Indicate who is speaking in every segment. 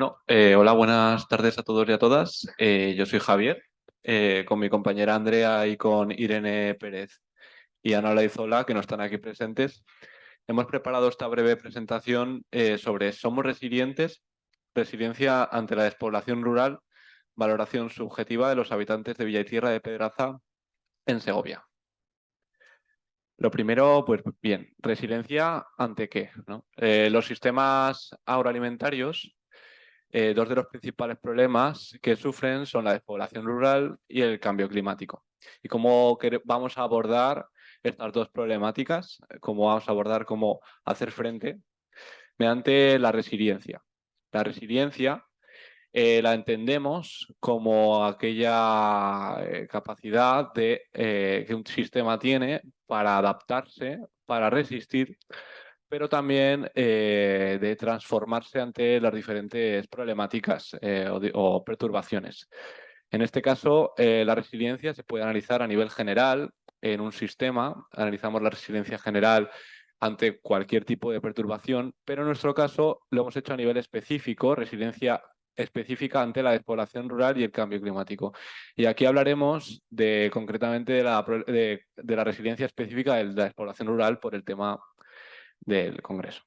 Speaker 1: Hola, buenas tardes a todos y a todas. Yo soy Javier, con mi compañera Andrea y con Irene Pérez y Ana Olaizola, que no están aquí presentes. Hemos preparado esta breve presentación sobre Somos resilientes, resiliencia ante la despoblación rural, valoración subjetiva de los habitantes de Villa y Tierra de Pedraza en Segovia. Lo primero, pues bien, resiliencia ante qué, ¿no? Los sistemas agroalimentarios. Dos de los principales problemas que sufren son la despoblación rural y el cambio climático. ¿Y cómo vamos a abordar estas dos problemáticas? ¿Cómo vamos a abordar cómo hacer frente? Mediante la resiliencia. La resiliencia la entendemos como aquella capacidad que un sistema tiene para adaptarse, para resistir, pero también de transformarse ante las diferentes problemáticas o perturbaciones. En este caso, la resiliencia se puede analizar a nivel general en un sistema. Analizamos la resiliencia general ante cualquier tipo de perturbación, pero en nuestro caso lo hemos hecho a nivel específico, resiliencia específica ante la despoblación rural y el cambio climático. Y aquí hablaremos concretamente de la resiliencia específica de la despoblación rural por el tema del Congreso.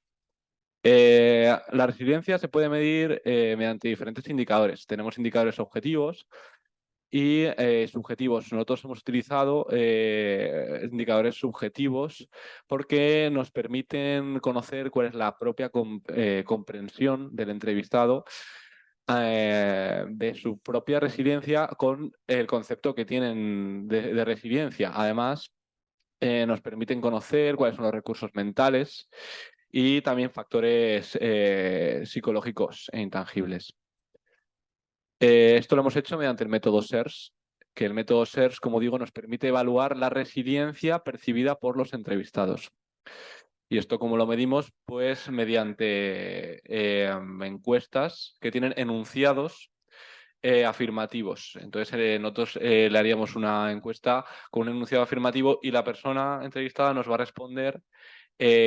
Speaker 1: La resiliencia se puede medir mediante diferentes indicadores. Tenemos indicadores objetivos y subjetivos. Nosotros hemos utilizado indicadores subjetivos porque nos permiten conocer cuál es la propia comprensión del entrevistado de su propia resiliencia con el concepto que tienen de resiliencia. Además, nos permiten conocer cuáles son los recursos mentales y también factores psicológicos e intangibles. Esto lo hemos hecho mediante el método SERS, que el método SERS, como digo, nos permite evaluar la resiliencia percibida por los entrevistados. ¿Y esto cómo lo medimos? Pues mediante encuestas que tienen enunciados afirmativos. Entonces, nosotros le haríamos una encuesta con un enunciado afirmativo y la persona entrevistada nos va a responder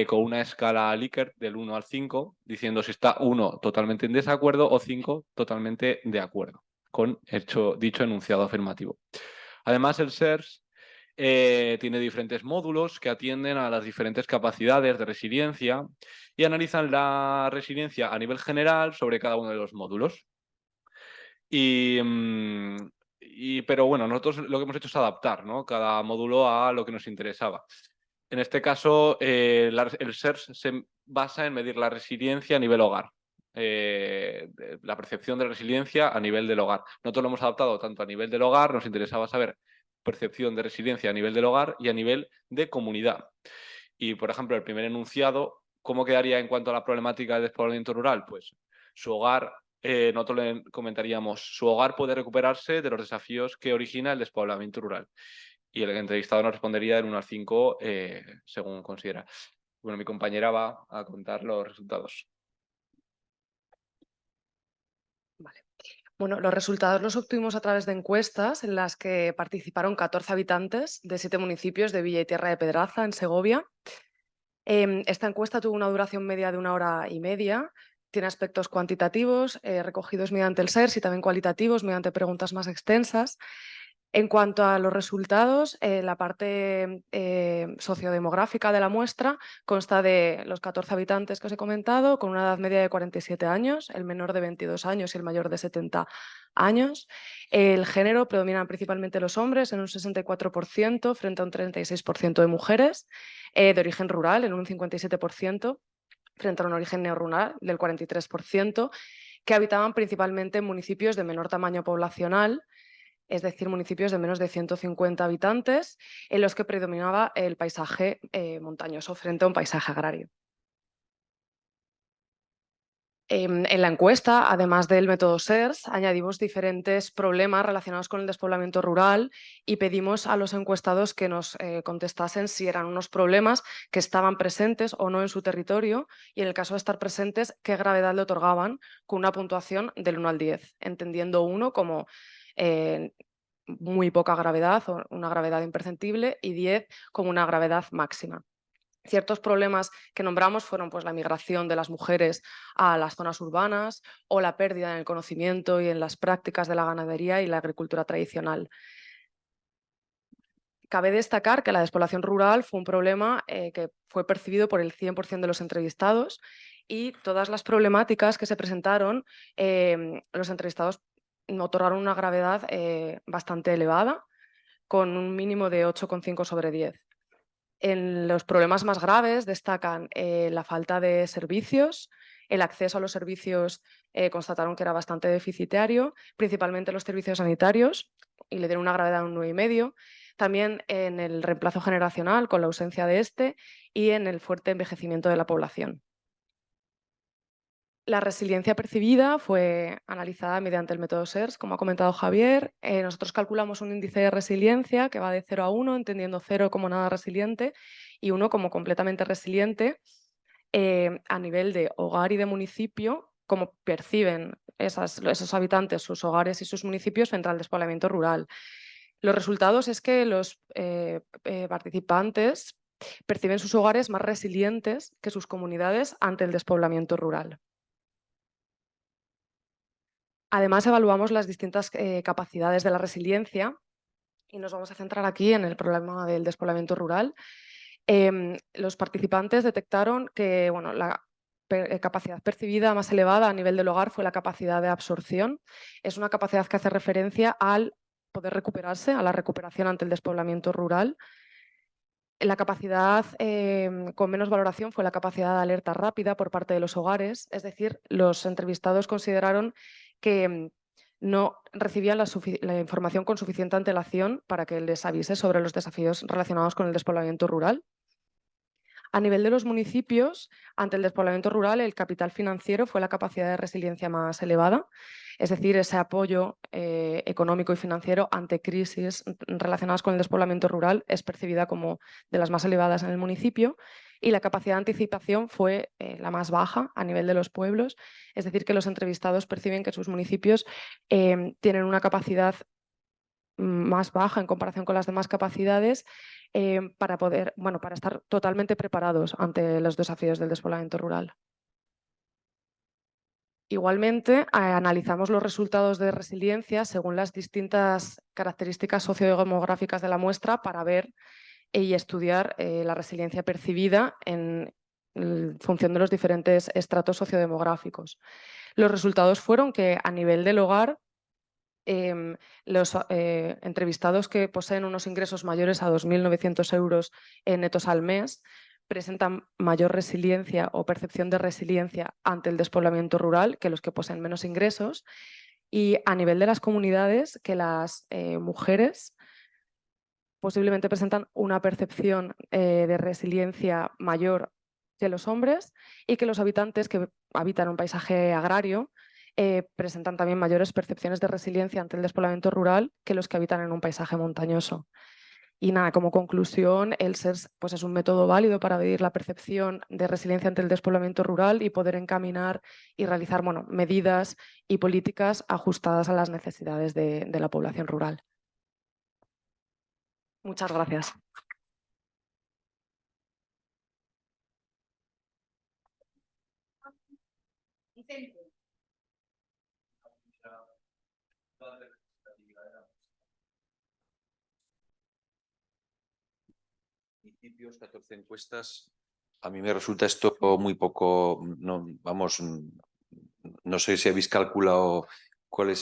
Speaker 1: con una escala Likert del 1 al 5, diciendo si está 1 totalmente en desacuerdo o 5 totalmente de acuerdo con dicho enunciado afirmativo. Además, el SERS tiene diferentes módulos que atienden a las diferentes capacidades de resiliencia y analizan la resiliencia a nivel general sobre cada uno de los módulos. Pero bueno, nosotros lo que hemos hecho es adaptar, ¿no?, cada módulo a lo que nos interesaba. En este caso, el SERS se basa en medir la resiliencia a nivel hogar, la percepción de resiliencia a nivel del hogar. Nosotros lo hemos adaptado tanto a nivel del hogar, nos interesaba saber percepción de resiliencia a nivel del hogar y a nivel de comunidad. Y, por ejemplo, el primer enunciado, ¿cómo quedaría en cuanto a la problemática del despoblamiento rural? Pues su hogar, nosotros le comentaríamos, su hogar puede recuperarse de los desafíos que origina el despoblamiento rural. Y el entrevistado nos respondería del 1 al 5 según considera. Bueno, mi compañera va a contar los resultados.
Speaker 2: Vale. Bueno, los resultados los obtuvimos a través de encuestas en las que participaron 14 habitantes de 7 municipios de Villa y Tierra de Pedraza, en Segovia. Esta encuesta tuvo una duración media de 1 hora y media. Tiene aspectos cuantitativos recogidos mediante el SERS y también cualitativos mediante preguntas más extensas. En cuanto a los resultados, la parte sociodemográfica de la muestra consta de los 14 habitantes que os he comentado, con una edad media de 47 años, el menor de 22 años y el mayor de 70 años. El género predominan principalmente los hombres en un 64% frente a un 36% de mujeres, de origen rural en un 57% frente a un origen neorrural del 43%, que habitaban principalmente en municipios de menor tamaño poblacional, es decir, municipios de menos de 150 habitantes, en los que predominaba el paisaje montañoso frente a un paisaje agrario. En la encuesta, además del método SERS, añadimos diferentes problemas relacionados con el despoblamiento rural y pedimos a los encuestados que nos contestasen si eran unos problemas que estaban presentes o no en su territorio y, en el caso de estar presentes, qué gravedad le otorgaban, con una puntuación del 1 al 10, entendiendo 1 como muy poca gravedad o una gravedad imperceptible y 10 como una gravedad máxima. Ciertos problemas que nombramos fueron pues, la migración de las mujeres a las zonas urbanas o la pérdida en el conocimiento y en las prácticas de la ganadería y la agricultura tradicional. Cabe destacar que la despoblación rural fue un problema que fue percibido por el 100% de los entrevistados y todas las problemáticas que se presentaron, los entrevistados otorgaron una gravedad bastante elevada, con un mínimo de 8,5 sobre 10. En los problemas más graves destacan la falta de servicios, el acceso a los servicios constataron que era bastante deficitario, principalmente los servicios sanitarios, y le dieron una gravedad de un 9,5. También en el reemplazo generacional, con la ausencia de este, y en el fuerte envejecimiento de la población. La resiliencia percibida fue analizada mediante el método SERS, como ha comentado Javier. Nosotros calculamos un índice de resiliencia que va de 0 a 1, entendiendo 0 como nada resiliente y 1 como completamente resiliente, a nivel de hogar y de municipio, como perciben esos habitantes, sus hogares y sus municipios frente al despoblamiento rural. Los resultados es que los participantes perciben sus hogares más resilientes que sus comunidades ante el despoblamiento rural. Además, evaluamos las distintas capacidades de la resiliencia y nos vamos a centrar aquí en el problema del despoblamiento rural. Los participantes detectaron que la capacidad percibida más elevada a nivel del hogar fue la capacidad de absorción. Es una capacidad que hace referencia al poder recuperarse, a la recuperación ante el despoblamiento rural. La capacidad con menos valoración fue la capacidad de alerta rápida por parte de los hogares, es decir, los entrevistados consideraron que no recibían la información con suficiente antelación para que les avise sobre los desafíos relacionados con el despoblamiento rural. A nivel de los municipios, ante el despoblamiento rural, el capital financiero fue la capacidad de resiliencia más elevada, es decir, ese apoyo económico y financiero ante crisis relacionadas con el despoblamiento rural es percibida como de las más elevadas en el municipio, y la capacidad de anticipación fue la más baja a nivel de los pueblos, es decir, que los entrevistados perciben que sus municipios tienen una capacidad más baja en comparación con las demás capacidades para estar totalmente preparados ante los desafíos del despoblamiento rural. Igualmente, analizamos los resultados de resiliencia según las distintas características sociodemográficas de la muestra para ver y estudiar la resiliencia percibida en función de los diferentes estratos sociodemográficos. Los resultados fueron que a nivel del hogar, los entrevistados que poseen unos ingresos mayores a 2.900 euros netos al mes presentan mayor resiliencia o percepción de resiliencia ante el despoblamiento rural que los que poseen menos ingresos. Y a nivel de las comunidades, que las mujeres posiblemente presentan una percepción de resiliencia mayor que los hombres, y que los habitantes que habitan un paisaje agrario presentan también mayores percepciones de resiliencia ante el despoblamiento rural que los que habitan en un paisaje montañoso. Y nada, como conclusión, el SERS pues, es un método válido para medir la percepción de resiliencia ante el despoblamiento rural y poder encaminar y realizar medidas y políticas ajustadas a las necesidades de la población rural. Muchas gracias.
Speaker 3: Municipios, 14 encuestas. A mí me resulta esto muy poco, no sé si habéis calculado cuál es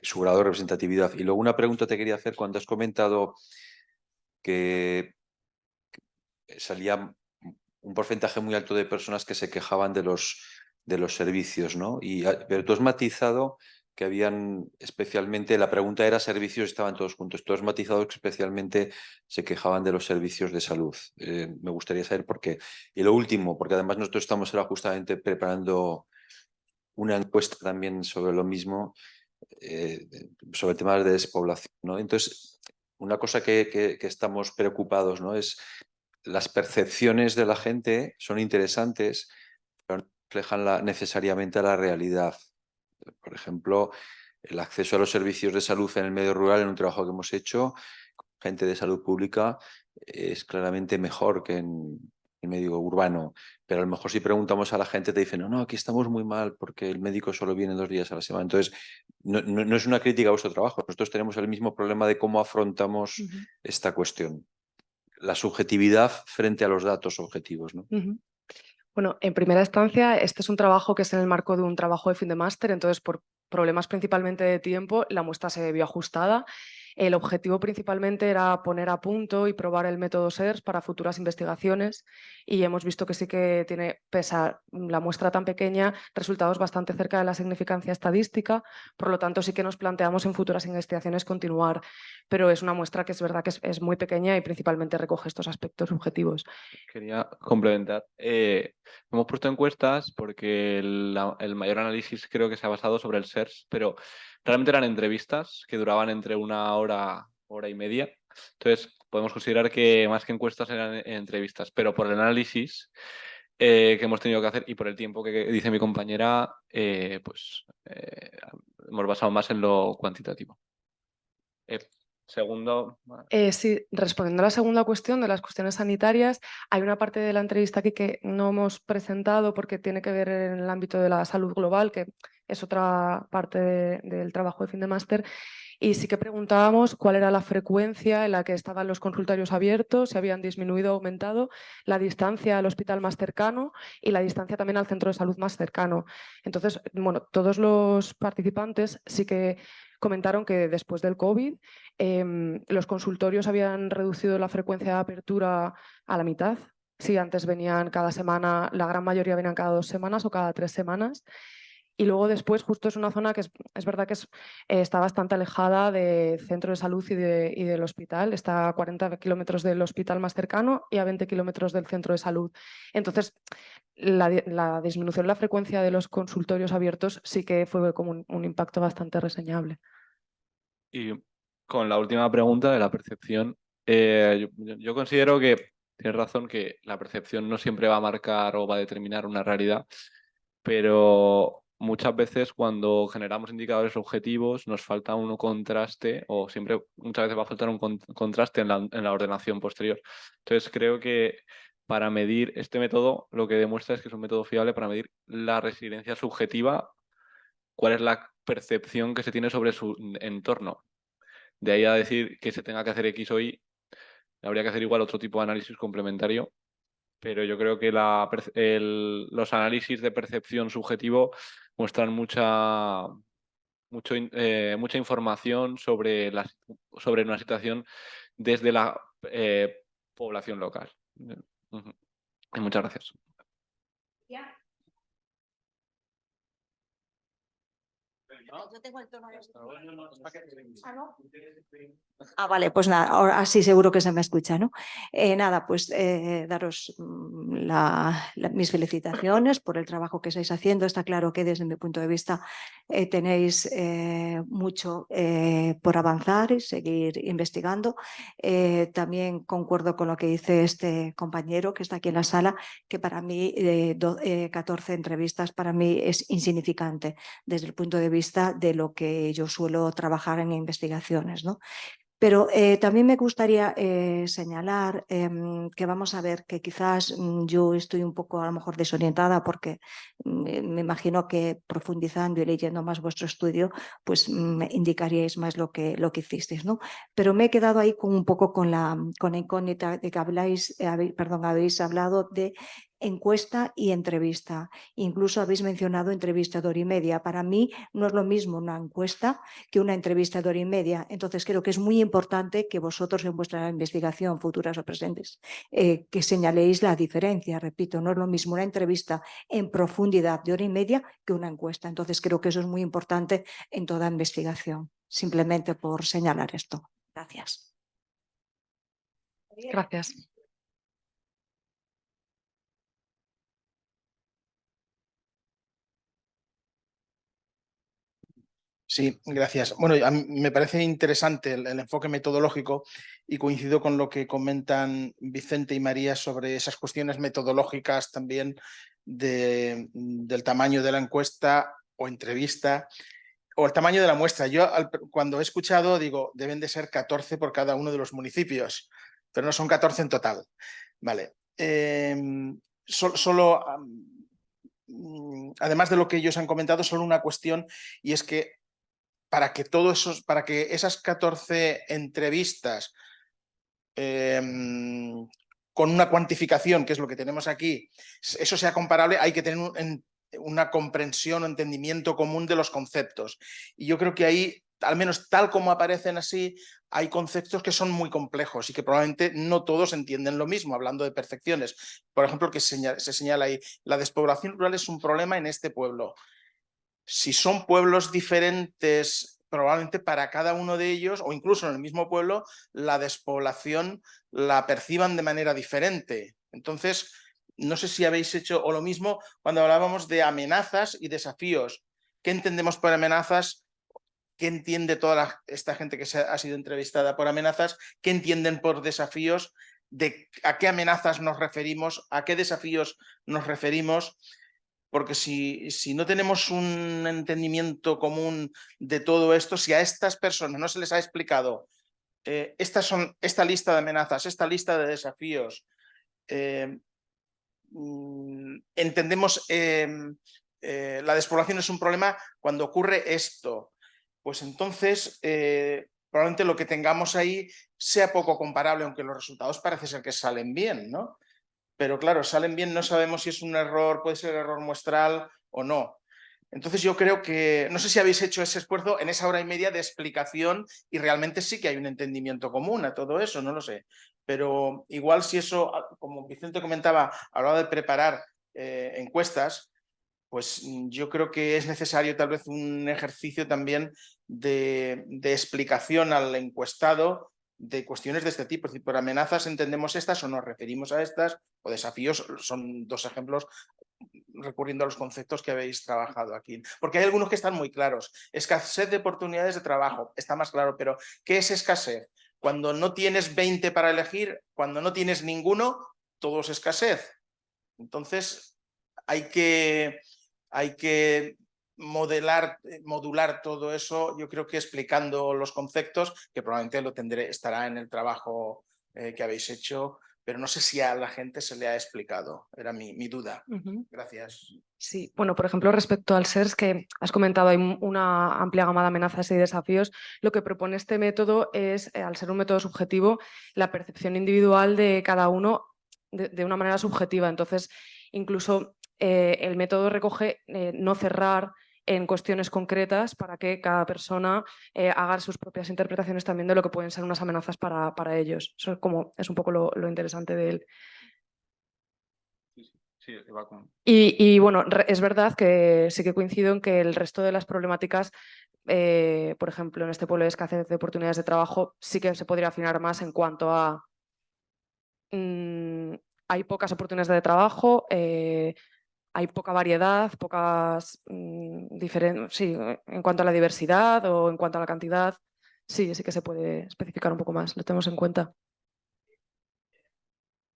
Speaker 3: su grado de representatividad. Y luego una pregunta te quería hacer cuando has comentado que salía un porcentaje muy alto de personas que se quejaban de los servicios, ¿no? Pero tú has matizado que habían especialmente, la pregunta era servicios, estaban todos juntos. Tú has matizado que especialmente se quejaban de los servicios de salud. Me gustaría saber por qué. Y lo último, porque además nosotros estamos ahora justamente preparando una encuesta también sobre lo mismo, sobre temas de despoblación, ¿no? Entonces, una cosa que estamos preocupados, ¿no? Es las percepciones de la gente son interesantes, pero no reflejan necesariamente la realidad. Por ejemplo, el acceso a los servicios de salud en el medio rural, en un trabajo que hemos hecho con gente de salud pública, es claramente mejor que en el medio urbano, pero a lo mejor si preguntamos a la gente te dicen, no, aquí estamos muy mal porque el médico solo viene 2 días a la semana. Entonces, no es una crítica a vuestro trabajo, nosotros tenemos el mismo problema de cómo afrontamos esta cuestión. La subjetividad frente a los datos objetivos, ¿no?
Speaker 2: Bueno, en primera instancia, este es un trabajo que es en el marco de un trabajo de fin de máster, entonces por problemas principalmente de tiempo, la muestra se vio ajustada. El objetivo principalmente era poner a punto y probar el método SERS para futuras investigaciones y hemos visto que sí que tiene, pese a la muestra tan pequeña, resultados bastante cerca de la significancia estadística, por lo tanto sí que nos planteamos en futuras investigaciones continuar, pero es una muestra que es verdad que es muy pequeña y principalmente recoge estos aspectos subjetivos.
Speaker 1: Quería complementar. Hemos puesto encuestas porque el mayor análisis creo que se ha basado sobre el SERS, pero realmente eran entrevistas que duraban entre 1 hora, hora y media. Entonces, podemos considerar que más que encuestas eran entrevistas, pero por el análisis que hemos tenido que hacer y por el tiempo que dice mi compañera, hemos basado más en lo cuantitativo. Segundo.
Speaker 2: Sí, respondiendo a la segunda cuestión de las cuestiones sanitarias, hay una parte de la entrevista aquí que no hemos presentado porque tiene que ver en el ámbito de la salud global, que es otra parte del trabajo de fin de máster, y sí que preguntábamos cuál era la frecuencia en la que estaban los consultorios abiertos, si habían disminuido o aumentado, la distancia al hospital más cercano y la distancia también al centro de salud más cercano. Entonces, bueno, todos los participantes sí que comentaron que después del COVID los consultorios habían reducido la frecuencia de apertura a la mitad. Sí, antes venían cada semana, la gran mayoría venían cada 2 semanas o cada 3 semanas. Y luego después justo es una zona que es verdad que está bastante alejada del centro de salud y del hospital. Está a 40 kilómetros del hospital más cercano y a 20 kilómetros del centro de salud. Entonces, la disminución de la frecuencia de los consultorios abiertos sí que fue como un impacto bastante reseñable.
Speaker 1: Y con la última pregunta de la percepción, yo considero que tienes razón que la percepción no siempre va a marcar o va a determinar una realidad, pero muchas veces cuando generamos indicadores objetivos nos falta un contraste o muchas veces va a faltar un contraste en la ordenación posterior. Entonces creo que para medir este método lo que demuestra es que es un método fiable para medir la resiliencia subjetiva, cuál es la percepción que se tiene sobre su entorno. De ahí a decir que se tenga que hacer X o Y, habría que hacer igual otro tipo de análisis complementario, pero yo creo que los análisis de percepción subjetivo muestran mucha información sobre una situación desde la población local. Y muchas gracias.
Speaker 4: Yo tengo el tono de... vale, pues nada, ahora sí seguro que se me escucha, ¿no? Nada, pues daros mis felicitaciones por el trabajo que estáis haciendo. Está claro que desde mi punto de vista tenéis mucho por avanzar y seguir investigando. También concuerdo con lo que dice este compañero que está aquí en la sala, que para mí 14 entrevistas para mí es insignificante desde el punto de vista de lo que yo suelo trabajar en investigaciones, ¿no? Pero también me gustaría señalar que vamos a ver que quizás yo estoy un poco a lo mejor desorientada porque me imagino que profundizando y leyendo más vuestro estudio pues me indicaríais más lo que hicisteis, ¿no? Pero me he quedado ahí un poco con la incógnita de que habéis hablado de encuesta y entrevista. Incluso habéis mencionado entrevista de hora y media. Para mí no es lo mismo una encuesta que una entrevista de hora y media. Entonces creo que es muy importante que vosotros en vuestra investigación, futuras o presentes, que señaléis la diferencia. Repito, no es lo mismo una entrevista en profundidad de hora y media que una encuesta. Entonces creo que eso es muy importante en toda investigación. Simplemente por señalar esto. Gracias.
Speaker 2: Gracias.
Speaker 5: Sí, gracias. Bueno, a mí me parece interesante el enfoque metodológico y coincido con lo que comentan Vicente y María sobre esas cuestiones metodológicas también del tamaño de la encuesta o entrevista o el tamaño de la muestra. Yo cuando he escuchado digo, deben de ser 14 por cada uno de los municipios. pero no son 14 en total. Vale. Solo, además de lo que ellos han comentado, solo una cuestión, y es que para que esas 14 entrevistas con una cuantificación, que es lo que tenemos aquí, eso sea comparable, hay que tener una comprensión o entendimiento común de los conceptos. Y yo creo que ahí, al menos tal como aparecen así, hay conceptos que son muy complejos y que probablemente no todos entienden lo mismo, hablando de percepciones. Por ejemplo, que se señala ahí, la despoblación rural es un problema en este pueblo. Si son pueblos diferentes, probablemente para cada uno de ellos, o incluso en el mismo pueblo, la despoblación la perciban de manera diferente. Entonces, no sé si habéis hecho o lo mismo cuando hablábamos de amenazas y desafíos. ¿Qué entendemos por amenazas? ¿Qué entiende toda esta gente que ha sido entrevistada por amenazas? ¿Qué entienden por desafíos? ¿A qué amenazas nos referimos? ¿A qué desafíos nos referimos? Porque si no tenemos un entendimiento común de todo esto, si a estas personas no se les ha explicado esta lista de amenazas, esta lista de desafíos, entendemos la despoblación es un problema cuando ocurre esto, pues entonces probablemente lo que tengamos ahí sea poco comparable, aunque los resultados parece ser que salen bien, ¿no? Pero claro, salen bien, no sabemos si es un error, puede ser error muestral o no. Entonces yo creo que, no sé si habéis hecho ese esfuerzo en esa hora y media de explicación y realmente sí que hay un entendimiento común a todo eso, no lo sé. Pero igual si eso, como Vicente comentaba, a la hora de preparar encuestas, pues yo creo que es necesario tal vez un ejercicio también de explicación al encuestado de cuestiones de este tipo. Es decir, por amenazas entendemos estas o nos referimos a estas, o desafíos son dos ejemplos recurriendo a los conceptos que habéis trabajado aquí. Porque hay algunos que están muy claros. Escasez de oportunidades de trabajo, está más claro, pero ¿qué es escasez? Cuando no tienes 20 para elegir, cuando no tienes ninguno, todo es escasez. Entonces hay que modular todo eso, yo creo que explicando los conceptos, que probablemente estará en el trabajo que habéis hecho, pero no sé si a la gente se le ha explicado, era mi duda. Gracias.
Speaker 2: Sí, bueno, por ejemplo, respecto al SERS que has comentado, hay una amplia gama de amenazas y desafíos. Lo que propone este método es, al ser un método subjetivo, la percepción individual de cada uno de una manera subjetiva. Entonces, incluso el método recoge no cerrar en cuestiones concretas para que cada persona haga sus propias interpretaciones también de lo que pueden ser unas amenazas para ellos. Eso es un poco lo interesante de él.
Speaker 1: Sí, va con...
Speaker 2: Y bueno, es verdad que sí que coincido en que el resto de las problemáticas, por ejemplo, en este pueblo de escasez de oportunidades de trabajo, sí que se podría afinar más en cuanto a hay pocas oportunidades de trabajo, hay poca variedad, pocas sí, en cuanto a la diversidad o en cuanto a la cantidad, sí que se puede especificar un poco más, lo tenemos en cuenta.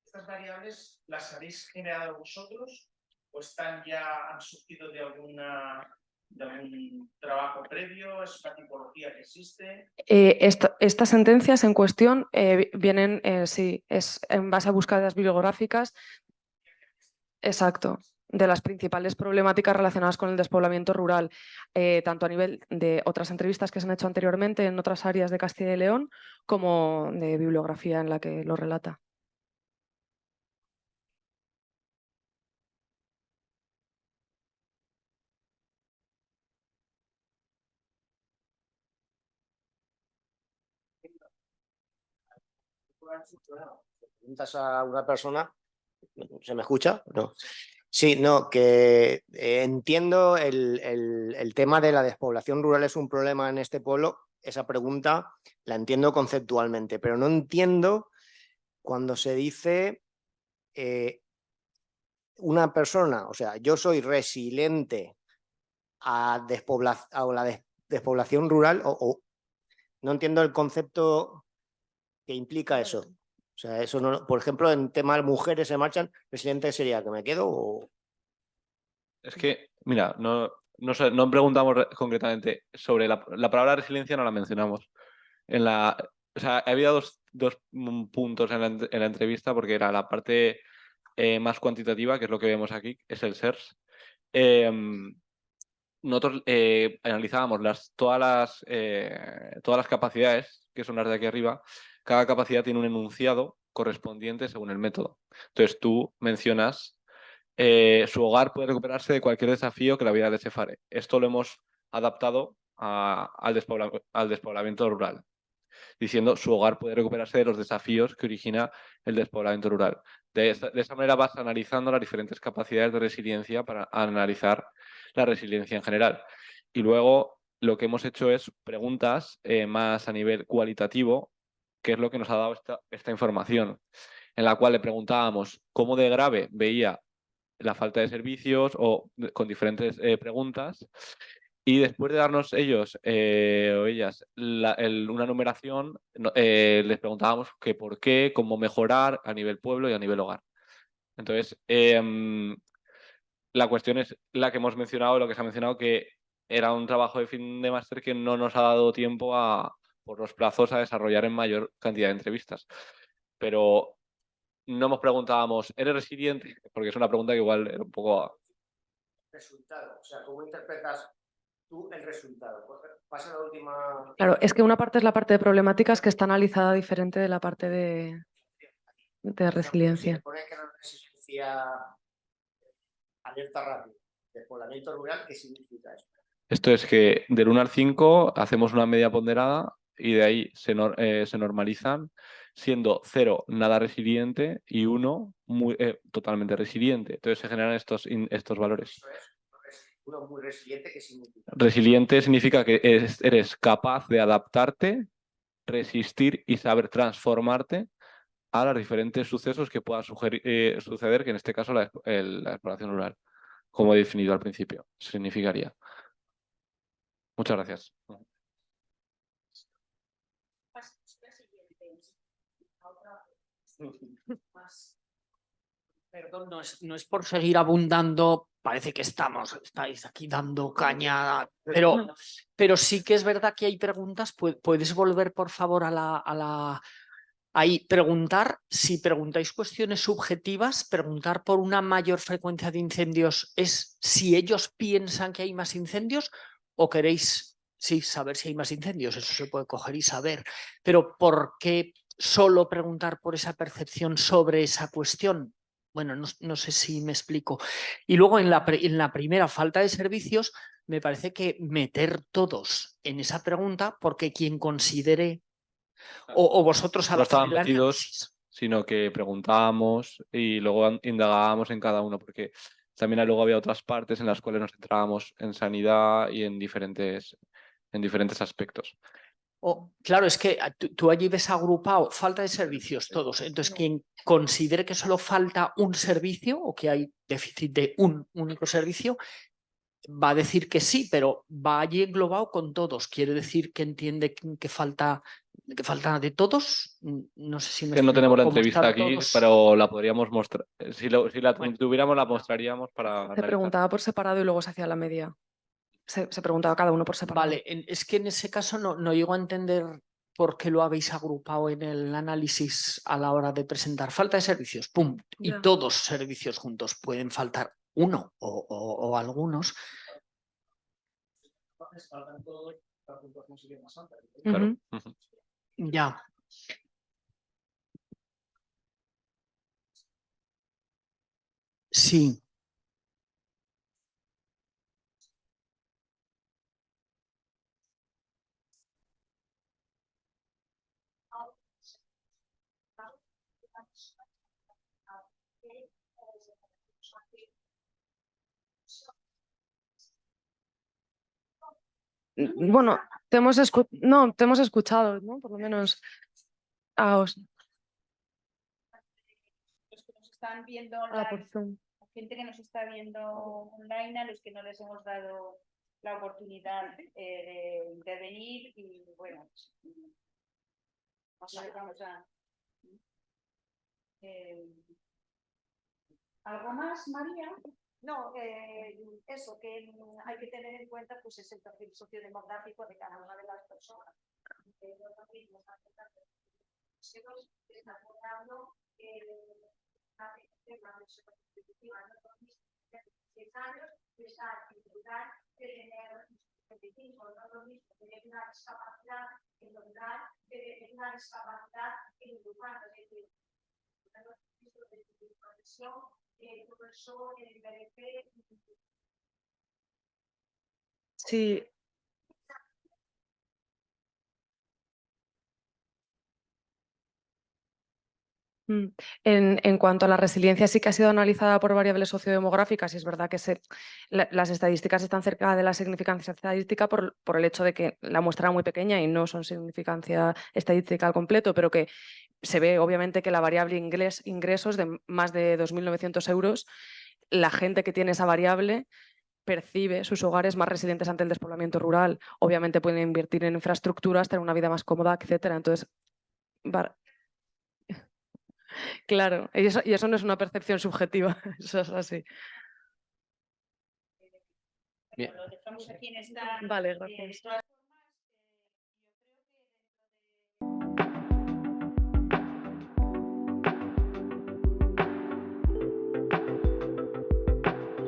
Speaker 5: ¿Estas variables las habéis generado vosotros o han surgido de algún trabajo previo? ¿Es una tipología que existe?
Speaker 2: Estas sentencias en cuestión vienen, sí, es en base a búsquedas bibliográficas, exacto, de las principales problemáticas relacionadas con el despoblamiento rural, tanto a nivel de otras entrevistas que se han hecho anteriormente en otras áreas de Castilla y León, como de bibliografía en la que lo relata.
Speaker 6: Preguntas a una persona, ¿se me escucha? No. Sí, no, que entiendo el tema de la despoblación rural es un problema en este pueblo, esa pregunta la entiendo conceptualmente, pero no entiendo cuando se dice una persona, o sea, yo soy resiliente a la despoblación rural o no entiendo el concepto que implica eso. O sea, eso no, por ejemplo, en temas mujeres se marchan, presidente sería que me quedo o...
Speaker 1: Es que, mira, no preguntamos concretamente sobre la palabra resiliencia, no la mencionamos. O sea, ha habido dos puntos en la entrevista, porque era la parte más cuantitativa, que es lo que vemos aquí, es el SERS. Nosotros analizábamos todas las capacidades, que son las de aquí arriba. Cada capacidad tiene un enunciado correspondiente según el método. Entonces tú mencionas su hogar puede recuperarse de cualquier desafío que la vida le separe. Esto lo hemos adaptado al despoblamiento rural, diciendo su hogar puede recuperarse de los desafíos que origina el despoblamiento rural. De esa manera vas analizando las diferentes capacidades de resiliencia para analizar la resiliencia en general. Y luego lo que hemos hecho es preguntas más a nivel cualitativo, que es lo que nos ha dado esta información, en la cual le preguntábamos cómo de grave veía la falta de servicios o con diferentes preguntas. Y después de darnos ellos o ellas una numeración, les preguntábamos que por qué, cómo mejorar a nivel pueblo y a nivel hogar. Entonces, la cuestión es la que hemos mencionado, lo que se ha mencionado, que era un trabajo de fin de máster que no nos ha dado tiempo por los plazos a desarrollar en mayor cantidad de entrevistas. Pero no nos preguntábamos, ¿eres resiliente? Porque es una pregunta que igual era un poco...
Speaker 6: Resultado, o sea, ¿cómo interpretas tú el resultado? Pasa la última...
Speaker 2: Claro, es que una parte es la parte de problemáticas que está analizada diferente de la parte de resiliencia.
Speaker 6: Se pone que la resiliencia alerta rápido, despoblamiento rural, ¿qué significa eso?
Speaker 1: Esto es que del 1 al 5 hacemos una media ponderada y de ahí se normalizan, siendo 0 nada resiliente y 1 totalmente resiliente. Entonces se generan estos valores.
Speaker 6: Eso es, uno muy resiliente, ¿qué significa?
Speaker 1: Resiliente significa que eres capaz de adaptarte, resistir y saber transformarte a los diferentes sucesos que puedan suceder, que en este caso la exploración rural, como he definido al principio, significaría. Muchas gracias.
Speaker 7: Perdón, no es por seguir abundando, parece que estáis aquí dando caña, pero sí que es verdad que hay preguntas. ¿Puedes volver, por favor, ahí preguntar? Si preguntáis cuestiones subjetivas, preguntar por una mayor frecuencia de incendios es si ellos piensan que hay más incendios o queréis, sí, saber si hay más incendios. Eso se puede coger y saber. Pero ¿por qué solo preguntar por esa percepción sobre esa cuestión? Bueno, no sé si me explico. Y luego en la primera, falta de servicios, me parece que meter todos en esa pregunta, porque quien considere o vosotros al
Speaker 1: No
Speaker 7: hacer
Speaker 1: estaban
Speaker 7: el
Speaker 1: metidos,
Speaker 7: análisis.
Speaker 1: sino que preguntábamos y luego indagábamos en cada uno, porque también luego había otras partes en las cuales nos centrábamos en sanidad y en diferentes aspectos.
Speaker 7: Claro, es que tú allí ves agrupado falta de servicios todos. Entonces, quien considere que solo falta un servicio o que hay déficit de un único servicio, va a decir que sí, pero va allí englobado con todos. Quiere decir que entiende que falta de todos. No sé si me
Speaker 1: Que no tenemos
Speaker 7: explico.
Speaker 1: la
Speaker 7: Como
Speaker 1: entrevista
Speaker 7: están
Speaker 1: aquí,
Speaker 7: todos...
Speaker 1: pero la podríamos mostrar. Si la
Speaker 7: Bueno.
Speaker 1: tuviéramos, la mostraríamos para
Speaker 2: Se
Speaker 1: analizar.
Speaker 2: preguntaba por separado y luego se hacía la media. Se preguntaba cada uno por separado.
Speaker 7: Vale, es que en ese caso no llego a entender por qué lo habéis agrupado en el análisis a la hora de presentar. Falta de servicios, ¡pum! Y
Speaker 2: Ya.
Speaker 7: todos servicios juntos. Pueden faltar uno o algunos.
Speaker 1: Claro.
Speaker 2: Ujú.
Speaker 7: Ya. Sí.
Speaker 2: Bueno, te hemos escuchado, ¿no? Por lo menos.
Speaker 8: Los que nos están viendo
Speaker 2: por
Speaker 8: online,
Speaker 2: Zoom.
Speaker 8: la gente que nos está viendo online, a los que no les hemos dado la oportunidad de intervenir y bueno, vamos a... ¿Algo más, María?
Speaker 4: No, eso, que hay que tener en cuenta pues, es el perfil sociodemográfico de cada una de las personas.
Speaker 2: Sí. En cuanto a la resiliencia, sí que ha sido analizada por variables sociodemográficas y es verdad que las estadísticas están cerca de la significancia estadística por el hecho de que la muestra era muy pequeña y no son significancia estadística al completo, pero que se ve obviamente que la variable ingresos de más de 2.900 euros, la gente que tiene esa variable percibe sus hogares más resilientes ante el despoblamiento rural. Obviamente pueden invertir en infraestructuras, tener una vida más cómoda, etcétera. Entonces, claro, y eso no es una percepción subjetiva, eso es así.
Speaker 7: Bien.
Speaker 8: Lo dejamos aquí en esta.
Speaker 2: Vale, gracias.